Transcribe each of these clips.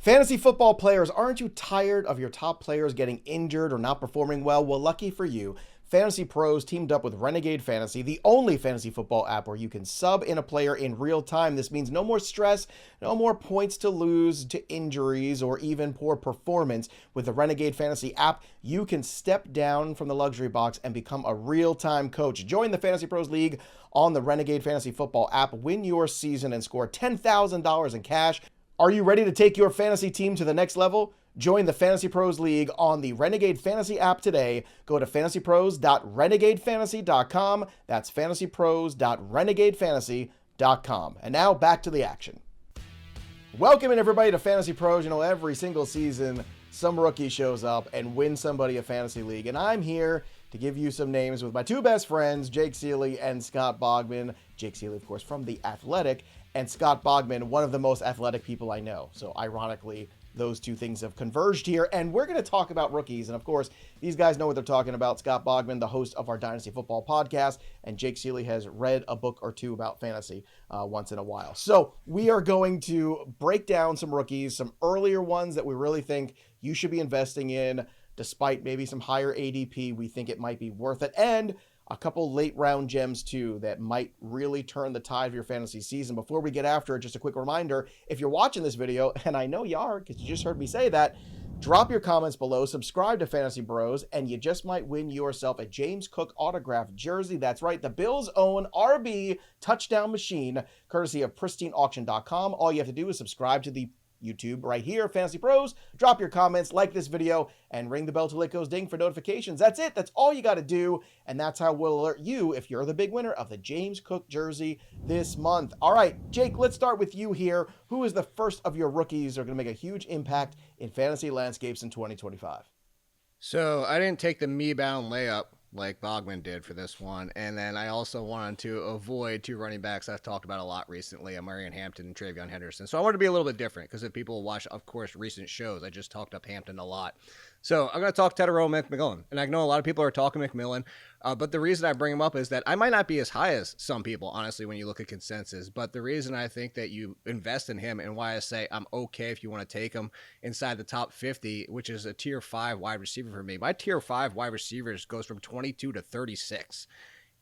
Fantasy football players, aren't you tired of your top players getting injured or not performing well? Well, lucky for you, FantasyPros teamed up with Renegade Fantasy, the only fantasy football app where you can sub in a player in real time. This means no more stress, no more points to lose to injuries or even poor performance. With the Renegade Fantasy app, you can step down from the luxury box and become a real-time coach. Join the Fantasy Pros League on the Renegade Fantasy Football app. Win your season and score $10,000 in cash. Are you ready to take your fantasy team to the next level? Join the Fantasy Pros League on the Renegade Fantasy app today. Go to fantasypros.renegadefantasy.com. That's fantasypros.renegadefantasy.com. And now back to the action. Welcome in everybody to Fantasy Pros. You know, every single season, some rookie shows up and wins somebody a fantasy league. And I'm here to give you some names with my two best friends, Jake Ciely and Scott Bogman. Jake Ciely, of course, from The Athletic, and Scott Bogman, one of the most athletic people I know. So ironically, those two things have converged here, and we're going to talk about rookies. And of course, these guys know what they're talking about. Scott Bogman, the host of our Dynasty Football podcast, and Jake Ciely has read a book or two about fantasy once in a while. So we are going to break down some rookies, some earlier ones that we really think you should be investing in, despite maybe some higher ADP. We think it might be worth it, and a couple late round gems too that might really turn the tide of your fantasy season. Before we get after it, just a quick reminder, if you're watching this video, and I know you are because you just heard me say that, drop your comments below, subscribe to Fantasy Bros, and you just might win yourself a James Cook autographed jersey. That's right, the Bills' own RB touchdown machine, courtesy of pristineauction.com. All you have to do is subscribe to the YouTube right here, Fantasy Pros. Drop your comments, like this video, and ring the bell till it goes ding for notifications. That's it. That's all you got to do, and that's how we'll alert you if you're the big winner of the James Cook jersey this month. All right, Jake, let's start with you here. Who is the first of your rookies that are going to make a huge impact in fantasy landscapes in 2025? So I didn't take the me-bound layup like Bogman did for this one. And then I also wanted to avoid two running backs I've talked about a lot recently, Marion Hampton and TreVeyon Henderson. So I wanted to be a little bit different because if people watch, of course, recent shows, I just talked up Hampton a lot. So I'm going to talk Tetairoa McMillan. And I know a lot of people are talking McMillan, but the reason I bring him up is that I might not be as high as some people, honestly, when you look at consensus. But the reason I think that you invest in him and why I say I'm okay if you want to take him inside the top 50, which is a tier 5 wide receiver for me. My tier 5 wide receivers goes from 22 to 36.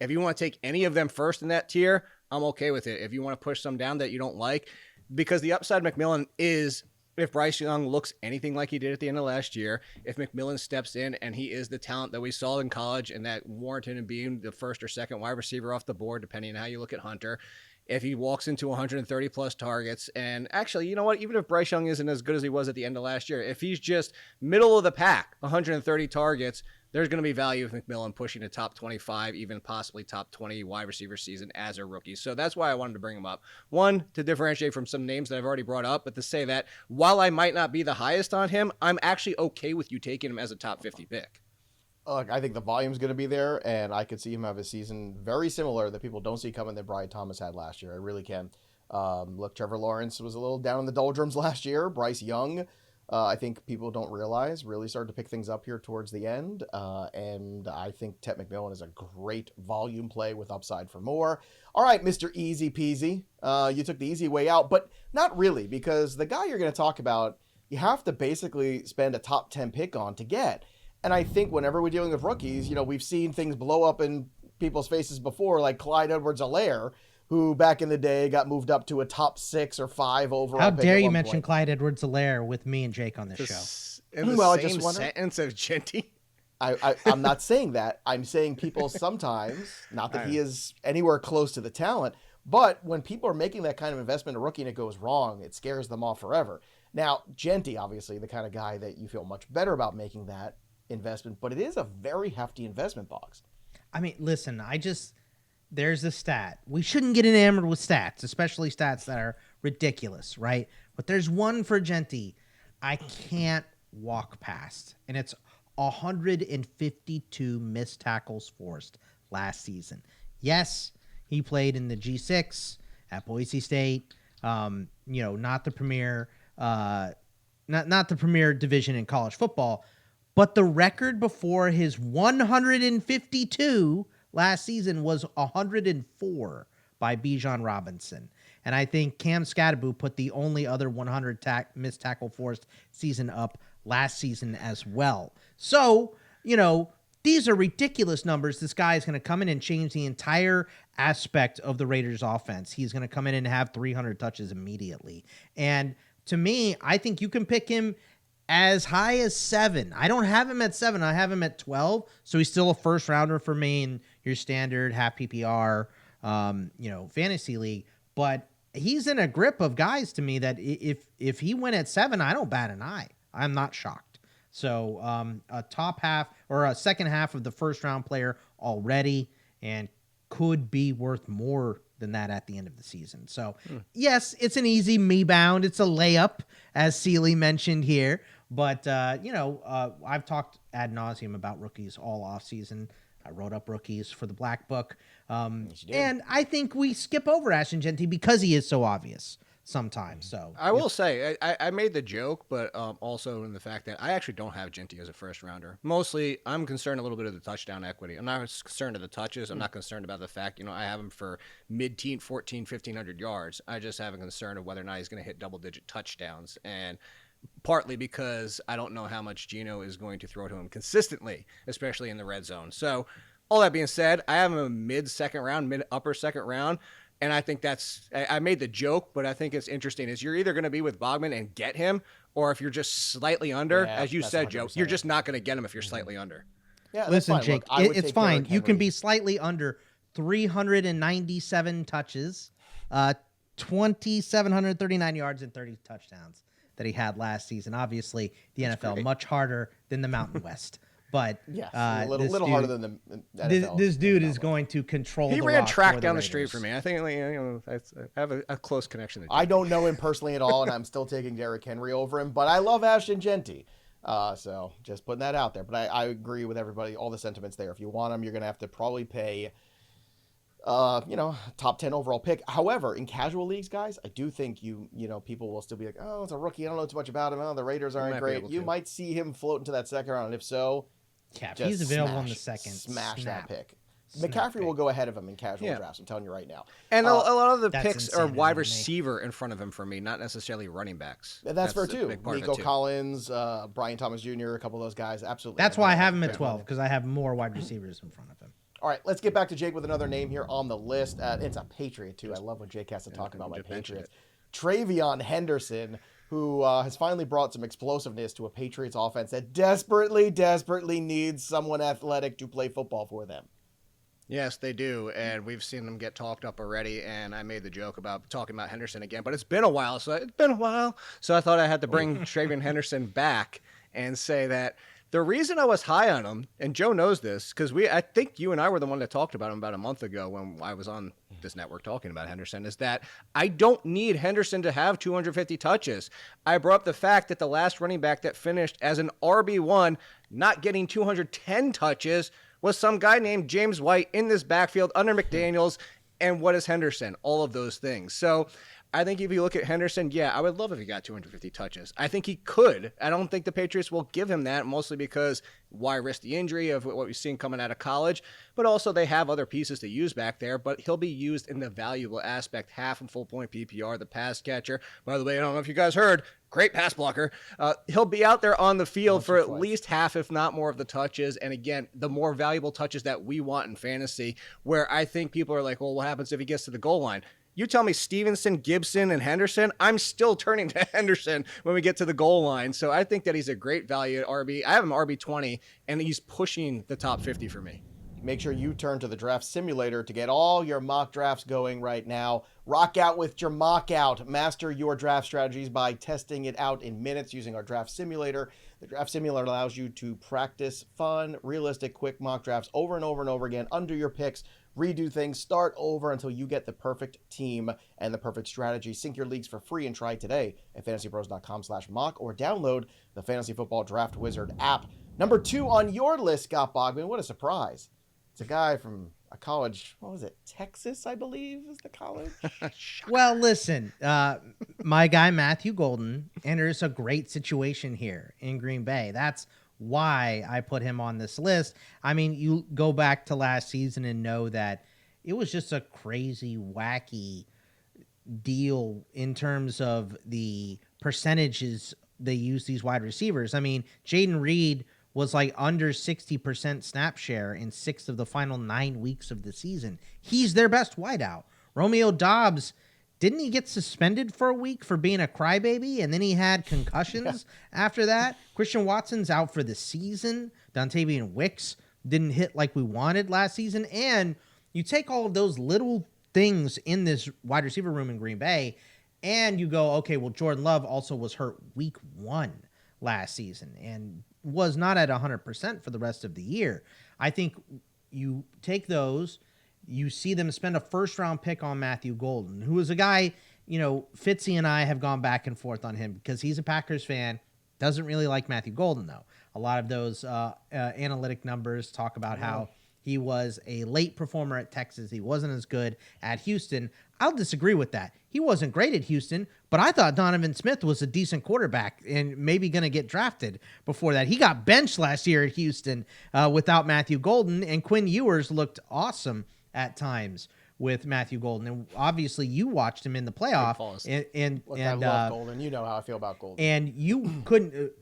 If you want to take any of them first in that tier, I'm okay with it. If you want to push some down that you don't like, because the upside McMillan is, if Bryce Young looks anything like he did at the end of last year, if McMillan steps in and he is the talent that we saw in college and that warranted him being the first or second wide receiver off the board, depending on how you look at Hunter, if he walks into 130 plus targets, and actually, you know what, even if Bryce Young isn't as good as he was at the end of last year, if he's just middle of the pack, 130 targets, there's going to be value with McMillan pushing a top 25, even possibly top 20 wide receiver season as a rookie. So that's why I wanted to bring him up. One, to differentiate from some names that I've already brought up, but to say that while I might not be the highest on him, I'm actually okay with you taking him as a top 50 pick. Look, I think the volume's going to be there, and I could see him have a season very similar that people don't see coming that Brian Thomas had last year. I really can. Look, Trevor Lawrence was a little down in the doldrums last year. Bryce Young, I think people don't realize, really started to pick things up here towards the end. And I think Tet McMillan is a great volume play with upside for more. All right, Mr. Easy Peasy. You took the easy way out, but not really, because the guy you're going to talk about, you have to basically spend a top 10 pick on to get. And I think whenever we're dealing with rookies, you know, we've seen things blow up in people's faces before, like Clyde Edwards-Helaire, who back in the day got moved up to a top 6 or 5 overall. How dare you mention Clyde Edwards-Helaire with me and Jake on this show? In the same sentence of Jeanty. I'm not saying that. I'm saying people sometimes, not that he is anywhere close to the talent, but when people are making that kind of investment in a rookie and it goes wrong, it scares them off forever. Now, Jeanty, obviously, the kind of guy that you feel much better about making that investment, but it is a very hefty investment box. I mean, listen, there's a stat. We shouldn't get enamored with stats, especially stats that are ridiculous, right? But there's one for Jeanty I can't walk past, and it's 152 missed tackles forced last season. Yes, he played in the G6 at Boise State. Not the premier, not the premier division in college football, but the record before his 152 last season was 104 by Bijan Robinson. And I think Cam Scadaboo put the only other 100 missed tackle forced season up last season as well. So, these are ridiculous numbers. This guy is going to come in and change the entire aspect of the Raiders offense. He's going to come in and have 300 touches immediately. And to me, I think you can pick him as high as 7. I don't have him at 7. I have him at 12. So he's still a first rounder for me in your standard half PPR, fantasy league. But he's in a grip of guys to me that if he went at 7, I don't bat an eye. I'm not shocked. So a top half or a second half of the first round player already, and could be worth more than that at the end of the season. So yes, it's an easy me bound. It's a layup, as Ciely mentioned here. But I've talked ad nauseum about rookies all off season. I wrote up rookies for the Black Book. And I think we skip over Ashton Jeanty because he is so obvious sometimes. So I will say I made the joke, but also in the fact that I actually don't have Jeanty as a first rounder. Mostly, I'm concerned a little bit of the touchdown equity. I'm not concerned of the touches. I'm not concerned about the fact, I have him for mid-teen, 1,500 yards. I just have a concern of whether or not he's going to hit double-digit touchdowns. And partly because I don't know how much Geno is going to throw to him consistently, especially in the red zone. So all that being said, I have him a mid-second round, mid-upper second round. And I think I made the joke, but I think it's interesting is you're either going to be with Bogman and get him, or if you're just slightly under, as you said, 100%. Joe, you're just not going to get him if you're slightly under. Yeah, listen, Jake, it's fine. You can be slightly under 397 touches, 2,739 yards and 30 touchdowns that he had last season. Obviously, the NFL much harder than the Mountain West. But yes, a little harder than the NFL. This dude is going to control. He ran track down the street for me. I think I have a close connection. I don't know him personally at all, and I'm still taking Derrick Henry over him. But I love Ashton Jeanty, so just putting that out there. But I agree with everybody, all the sentiments there. If you want him, you're going to have to probably pay, top 10 overall pick. However, in casual leagues, guys, I do think people will still be like, oh, it's a rookie. I don't know too much about him. Oh, the Raiders aren't great. You might see him float into that second round, and if so. Yeah, he's available in the second. Smash that pick. McCaffrey will go ahead of him in casual drafts. I'm telling you right now. And a lot of the picks are wide receiver in front of him for me, not necessarily running backs. That's fair too. Nico Collins, Brian Thomas Jr., a couple of those guys. Absolutely. That's why I have him at 12, because I have more wide receivers in front of him. All right, let's get back to Jake with another name here on the list. It's a Patriot too. I love when Jake has to talk about my Patriots. TreVeyon Henderson, who has finally brought some explosiveness to a Patriots offense that desperately, desperately needs someone athletic to play football for them. Yes, they do, and we've seen them get talked up already, and I made the joke about talking about Henderson again, but it's been a while, so I thought I had to bring TreVeyon Henderson back and say that the reason I was high on him, and Joe knows this, because I think you and I were the one that talked about him about a month ago when I was on this network talking about Henderson, is that I don't need Henderson to have 250 touches. I brought up the fact that the last running back that finished as an RB1, not getting 210 touches, was some guy named James White in this backfield under McDaniels. And what is Henderson? All of those things. So I think if you look at Henderson, I would love if he got 250 touches. I think he could. I don't think the Patriots will give him that, mostly because why risk the injury of what we've seen coming out of college, but also they have other pieces to use back there, but he'll be used in the valuable aspect, half and full point PPR, the pass catcher. By the way, I don't know if you guys heard, great pass blocker. He'll be out there on the field for at least half, if not more, of the touches. And again, the more valuable touches that we want in fantasy, where I think people are like, well, what happens if he gets to the goal line? You tell me Stevenson, Gibson, and Henderson, I'm still turning to Henderson when we get to the goal line. So I think that he's a great value at RB. I have him RB20, and he's pushing the top 50 for me. Make sure you turn to the draft simulator to get all your mock drafts going right now. Rock out with your mock out. Master your draft strategies by testing it out in minutes using our draft simulator. The draft simulator allows you to practice fun, realistic, quick mock drafts over and over and over again under your picks. Redo things, start over until you get the perfect team and the perfect strategy. Sync your leagues for free and try today at fantasypros.com/mock or download the Fantasy Football Draft Wizard app. Number 2 on your list, Scott Bogman. What a surprise. It's a guy from a college, what was it, Texas, I believe is the college? Well, listen, my guy Matthew Golden enters a great situation here in Green Bay. That's why I put him on this list. I mean, you go back to last season and know that it was just a crazy, wacky deal in terms of the percentages they use these wide receivers. I mean, Jaden Reed was like under 60% snap share in 6 of the final 9 weeks of the season. He's their best wideout. Romeo Doubs, didn't he get suspended for a week for being a crybaby? And then he had concussions after that. Christian Watson's out for the season. Dontavian Wicks didn't hit like we wanted last season. And you take all of those little things in this wide receiver room in Green Bay, and you go, okay, well, Jordan Love also was hurt week 1 last season and was not at 100% for the rest of the year. I think you take those, you see them spend a first-round pick on Matthew Golden, who is a guy, Fitzy and I have gone back and forth on him because he's a Packers fan, doesn't really like Matthew Golden, though. A lot of those analytic numbers talk about how he was a late performer at Texas. He wasn't as good at Houston. I'll disagree with that. He wasn't great at Houston, but I thought Donovan Smith was a decent quarterback and maybe going to get drafted before that. He got benched last year at Houston without Matthew Golden, and Quinn Ewers looked awesome at times with Matthew Golden. And obviously you watched him in the playoff. And I love Golden. You know how I feel about Golden. And you couldn't...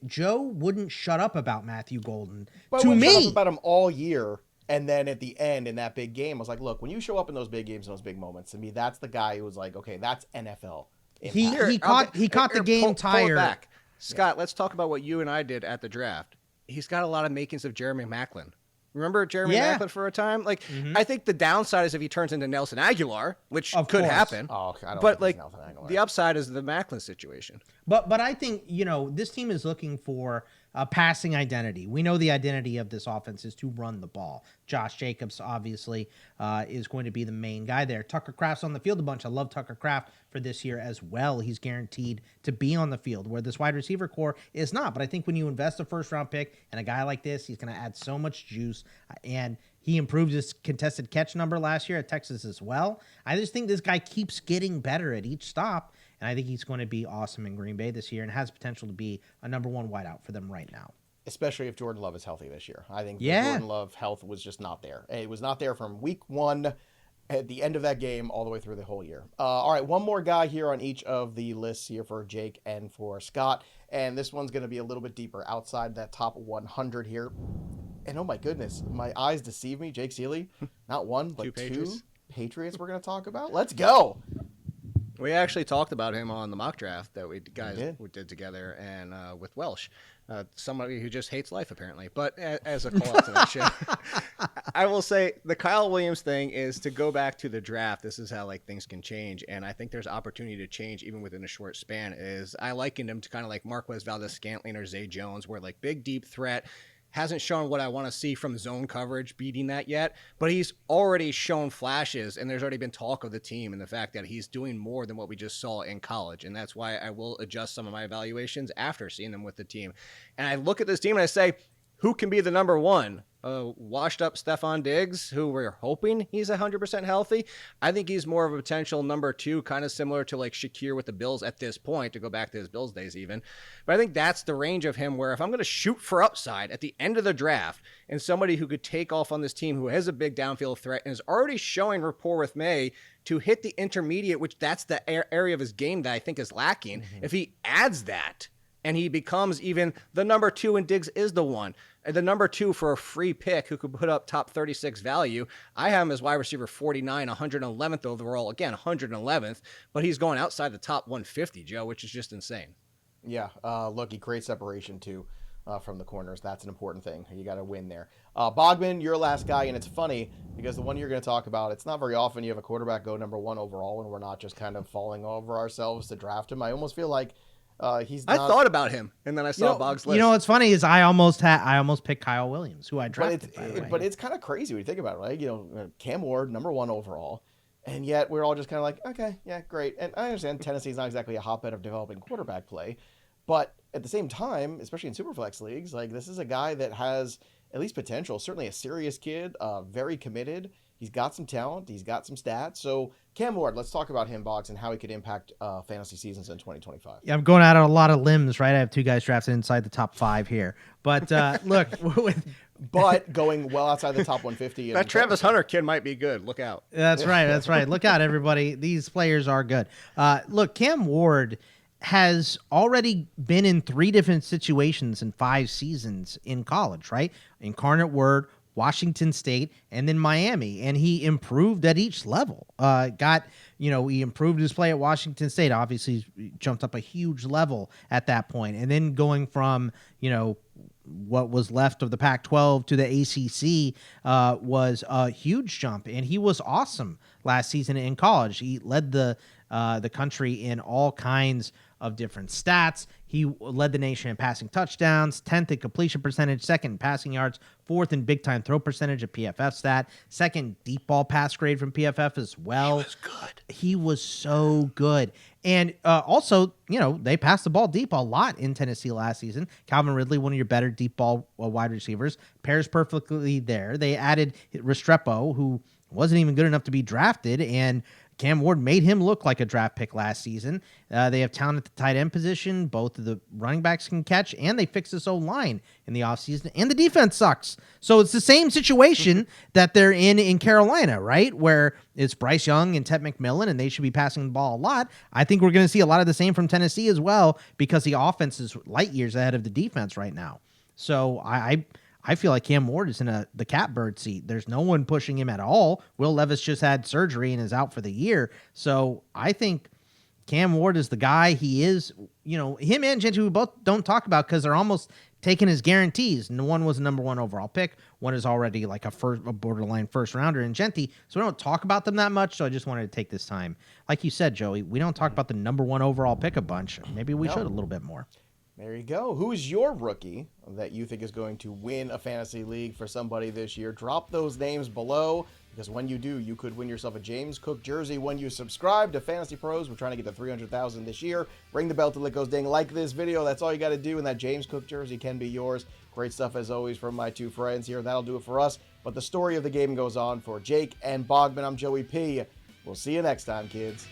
Joe wouldn't shut up about Matthew Golden. But to me, shut up about him all year, and then at the end in that big game, I was like, "Look, when you show up in those big games and those big moments, to me, that's the guy who was like, okay, that's NFL." He caught the game tired. Back. Scott, let's talk about what you and I did at the draft. He's got a lot of makings of Jeremy Maclin. Remember Jeremy Maclin for a time? Like, I think the downside is if he turns into Nelson Aguilar, which could happen. Oh, I don't but think like the upside is the Maclin situation. But I think, this team is looking for a passing identity. We know the identity of this offense is to run the ball. Josh Jacobs, obviously, is going to be the main guy there. Tucker Kraft's on the field a bunch. I love Tucker Kraft for this year as well. He's guaranteed to be on the field, where this wide receiver core is not. But I think when you invest a first-round pick in a guy like this, he's going to add so much juice. And he improved his contested catch number last year at Texas as well. I just think this guy keeps getting better at each stop. And I think he's going to be awesome in Green Bay this year and has potential to be a number 1 wideout for them right now. Especially if Jordan Love is healthy this year. I think Jordan Love health was just not there. It was not there from week 1 at the end of that game all the way through the whole year. All right, one more guy here on each of the lists here for Jake and for Scott. And this one's going to be a little bit deeper outside that top 100 here. And oh my goodness, my eyes deceive me. Jake Ciely, not one, but two Patriots we're going to talk about. Let's go. We actually talked about him on the mock draft that we did together, and with Welsh, somebody who just hates life apparently. But as a call out to that show, I will say the Kyle Williams thing is to go back to the draft. This is how things can change, and I think there's opportunity to change even within a short span. Is I likened him to kind of like Marquez Valdez-Scantling or Zay Jones, where big deep threat. Hasn't shown what I want to see from zone coverage beating that yet, but he's already shown flashes, and there's already been talk of the team and the fact that he's doing more than what we just saw in college, and that's why I will adjust some of my evaluations after seeing them with the team. And I look at this team and I say, who can be the number 1? Washed up Stephon Diggs, who we're hoping he's 100% healthy. I think he's more of a potential number 2, kind of similar to Shakir with the Bills at this point, to go back to his Bills days even. But I think that's the range of him, where if I'm going to shoot for upside at the end of the draft and somebody who could take off on this team who has a big downfield threat and is already showing rapport with May to hit the intermediate, which that's the area of his game that I think is lacking. If he adds that, and he becomes even the number 2 and Diggs is the 1. The number 2 for a free pick who could put up top 36 value. I have him as wide receiver 49, 111th overall. Again, 111th, but he's going outside the top 150, Joe, which is just insane. Yeah, look, he creates separation too from the corners. That's an important thing. You got to win there. Bogman, your last guy, and it's funny because the one you're going to talk about, it's not very often you have a quarterback go number 1 overall and we're not just kind of falling over ourselves to draft him. I almost feel like he's not... I thought about him, and then I saw Bog's list. What's funny is I almost picked Kyle Williams, who I drafted. But it's kind of crazy when you think about it, right? Cam Ward, number 1 overall, and yet we're all just kind of like, okay, yeah, great. And I understand Tennessee's not exactly a hotbed of developing quarterback play, but at the same time, especially in Superflex leagues, this is a guy that has at least potential. Certainly a serious kid, very committed. He's got some talent. He's got some stats. So Cam Ward, let's talk about him, Boggs, and how he could impact fantasy seasons in 2025. Yeah, I'm going out on a lot of limbs, right? I have 2 guys drafted inside the top 5 here. But look, with but going well outside the top 150. That Travis Hunter kid might be good. Look out. That's right. That's right. Look out, everybody. These players are good. Look, Cam Ward has already been in 3 different situations in 5 seasons in college, right? Incarnate Word, Washington State, and then Miami, and he improved at each level. He improved his play at Washington State. Obviously, he jumped up a huge level at that point, and then going from what was left of the Pac-12 to the ACC was a huge jump, and he was awesome last season in college. He led the country in all kinds of different stats. He led the nation in passing touchdowns, 10th in completion percentage, 2nd in passing yards, 4th in big time throw percentage, a PFF stat, 2nd deep ball pass grade from PFF as well. He was good. He was so good. And also, they passed the ball deep a lot in Tennessee last season. Calvin Ridley, one of your better deep ball wide receivers, pairs perfectly there. They added Restrepo, who wasn't even good enough to be drafted, and Cam Ward made him look like a draft pick last season. They have talent at the tight end position. Both of the running backs can catch, and they fixed this O-line in the offseason, and the defense sucks. So it's the same situation that they're in Carolina, right, where it's Bryce Young and Tet McMillan, and they should be passing the ball a lot. I think we're going to see a lot of the same from Tennessee as well, because the offense is light years ahead of the defense right now. So I feel like Cam Ward is in the catbird seat. There's no one pushing him at all. Will Levis just had surgery and is out for the year. So I think Cam Ward is the guy. He is, him and Jeanty, we both don't talk about because they're almost taking his guarantees. And one was a number 1 overall pick. One is already like a borderline first rounder in Jeanty. So we don't talk about them that much. So I just wanted to take this time. Like you said, Joey, we don't talk about the number 1 overall pick a bunch. Maybe we should a little bit more. There you go. Who is your rookie that you think is going to win a fantasy league for somebody this year? Drop those names below, because when you do, you could win yourself a James Cook jersey when you subscribe to Fantasy Pros. We're trying to get to 300,000 this year. Ring the bell till it goes ding. Like this video. That's all you got to do, and that James Cook jersey can be yours. Great stuff, as always, from my 2 friends here. That'll do it for us. But the story of the game goes on for Jake and Bogman. I'm Joey P. We'll see you next time, kids.